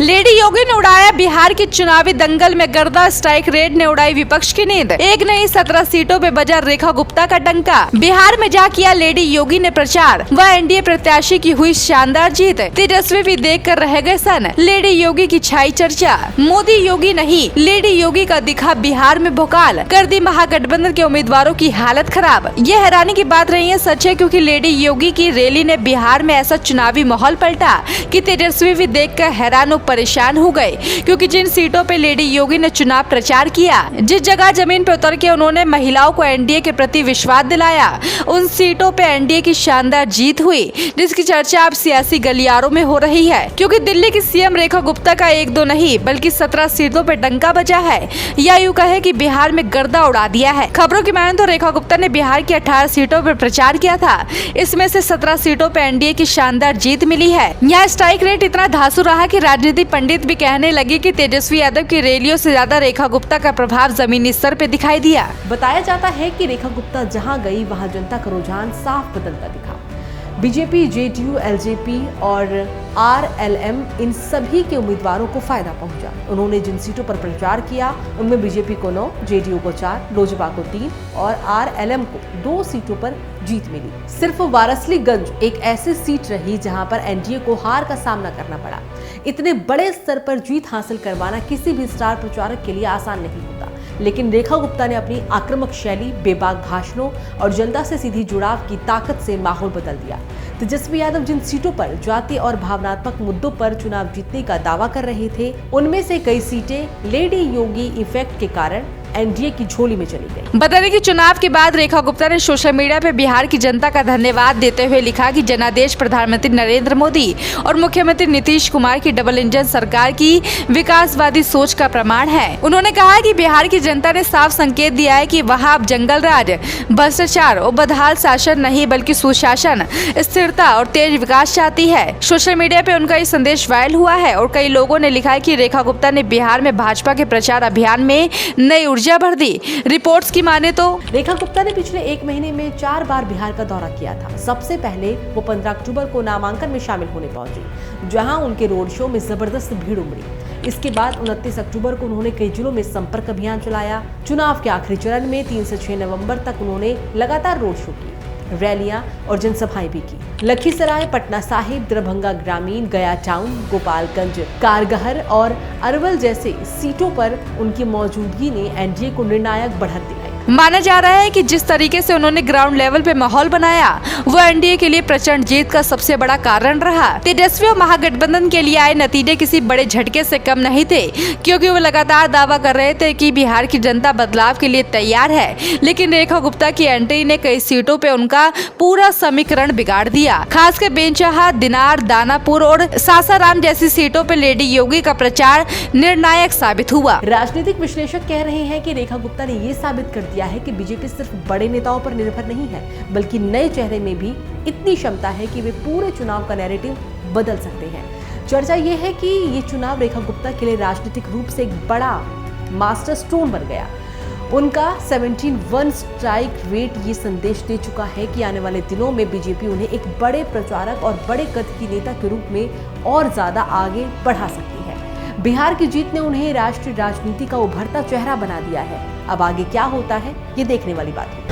Lady योगी ने उड़ाया बिहार के चुनावी दंगल में गर्दा, स्ट्राइक रेट ने उड़ाई विपक्ष की नींद। एक नहीं 17 सीटों पे बजा रेखा गुप्ता का डंका। बिहार में जा किया लेडी योगी ने प्रचार, वह एनडीए प्रत्याशी की हुई शानदार जीत। तेजस्वी भी देख कर रह गए सन। लेडी योगी की छाई चर्चा, मोदी योगी नहीं लेडी योगी का दिखा बिहार में भोकाल, कर दी महागठबंधन के उम्मीदवारों की हालत खराब। ये हैरानी की बात रही है, सच है, क्योंकि लेडी योगी की रैली ने बिहार में ऐसा चुनावी माहौल पलटा कि तेजस्वी भी देखकर हैरान और परेशान हो गए। क्योंकि जिन सीटों पे लेडी योगी ने चुनाव प्रचार किया, जिस जगह जमीन पे उतर के उन्होंने महिलाओं को एनडीए के प्रति विश्वास दिलाया, उन सीटों पे एनडीए की शानदार जीत हुई, जिसकी चर्चा अब सियासी गलियारों में हो रही है। क्योंकि दिल्ली की सीएम रेखा गुप्ता का 1-2 नहीं बल्कि 17 सीटों पे डंका बजा है, या यूं कहे कि बिहार में गर्दा उड़ा दिया है। खबरों की माने तो रेखा गुप्ता ने बिहार की 18 सीटों पर प्रचार किया था, इसमें से 17 सीटों पे एनडीए की शानदार जीत मिली है। यहाँ स्ट्राइक रेट इतना धांसू रहा कि राजनीति पंडित भी कहने लगे कि तेजस्वी यादव की रैलियों से ज्यादा रेखा गुप्ता का प्रभाव जमीनी स्तर पे दिखाई दिया। बताया जाता है कि रेखा गुप्ता जहां गई वहां जनता का रुझान साफ बदलता दिखा। बीजेपी, जेडीयू, एलजेपी और आरएलएम इन सभी के उम्मीदवारों को फायदा पहुंचा। उन्होंने जिन सीटों पर प्रचार किया उनमें बीजेपी को 9, जेडीयू को 4, लोजपा को 3 और आरएलएम को 2 सीटों पर जीत मिली। सिर्फ वारसलीगंज एक ऐसी सीट रही जहां पर एनडीए को हार का सामना करना पड़ा। इतने बड़े स्तर पर जीत हासिल करवाना किसी भी स्टार प्रचारक के लिए आसान नहीं होता, लेकिन रेखा गुप्ता ने अपनी आक्रामक शैली, बेबाक भाषणों और जनता से सीधी जुड़ाव की ताकत से माहौल बदल दिया। तेजस्वी यादव जिन सीटों पर जातीय और भावनात्मक मुद्दों पर चुनाव जीतने का दावा कर रहे थे, उनमें से कई सीटें लेडी योगी इफेक्ट के कारण एनडीए की झोली में चली गई। बता दें कि चुनाव के बाद रेखा गुप्ता ने सोशल मीडिया पे बिहार की जनता का धन्यवाद देते हुए लिखा कि जनादेश प्रधानमंत्री नरेंद्र मोदी और मुख्यमंत्री नीतीश कुमार की डबल इंजन सरकार की विकासवादी सोच का प्रमाण है। उन्होंने कहा कि बिहार की जनता ने साफ संकेत दिया है कि वहाँ अब जंगल राज, भ्रष्टाचार और बदहाल शासन नहीं बल्कि सुशासन, स्थिरता और तेज विकास चाहती है। सोशल मीडिया पे उनका ये संदेश वायरल हुआ है और कई लोगों ने लिखा है कि रेखा गुप्ता ने बिहार में भाजपा के प्रचार अभियान में नई ऊर्जा भर दी। रिपोर्ट्स की माने तो रेखा गुप्ता ने पिछले 1 महीने में 4 बार बिहार का दौरा किया था। सबसे पहले वो 15 अक्टूबर को नामांकन में शामिल होने पहुंची, जहां उनके रोड शो में जबरदस्त भीड़ उमड़ी। इसके बाद 29 अक्टूबर को उन्होंने कई जिलों में संपर्क अभियान चलाया। चुनाव के आखिरी चरण में 3 से 6 नवंबर तक उन्होंने लगातार रोड शो की, रैलियां और जनसभाएं भी की। लखीसराय, पटना साहिब, दरभंगा ग्रामीण, गया टाउन, गोपालगंज, कारगहर और अरवल जैसे सीटों पर उनकी मौजूदगी ने एनडीए को निर्णायक बढ़त दिलाई। माना जा रहा है कि जिस तरीके से उन्होंने ग्राउंड लेवल पे माहौल बनाया, वो एनडीए के लिए प्रचंड जीत का सबसे बड़ा कारण रहा। तेजस्वी और महागठबंधन के लिए आए नतीजे किसी बड़े झटके से कम नहीं थे, क्योंकि वो लगातार दावा कर रहे थे कि बिहार की जनता बदलाव के लिए तैयार है। लेकिन रेखा गुप्ता की एंट्री ने कई सीटों पे उनका पूरा समीकरण बिगाड़ दिया। खासकर बेंचहा, दिनार, दानापुर और सासाराम जैसी सीटों पे लेडी योगी का प्रचार निर्णायक साबित हुआ। राजनीतिक विश्लेषक कह रहे हैं कि रेखा गुप्ता ने ये साबित कर दिया है कि बीजेपी सिर्फ बड़े नेताओं पर निर्भर नहीं है, बल्कि नए चेहरे में भी इतनी क्षमता है कि वे पूरे चुनाव का नैरेटिव बदल सकते हैं। चर्चा ये है कि ये चुनाव रेखा गुप्ता के लिए राजनीतिक रूप से एक बड़ा मास्टर स्ट्रोक बन गया। उनका 17-1 स्ट्राइक रेट ये संदेश दे चुका है कि आने वाले दिनों में बीजेपी उन्हें एक बड़े प्रचारक और बड़े कद की नेता के रूप में और ज्यादा आगे बढ़ा सकती है। बिहार की जीत ने उन्हें राष्ट्रीय राजनीति का उभरता चेहरा बना दिया है। अब आगे क्या होता है, ये देखने वाली बात है।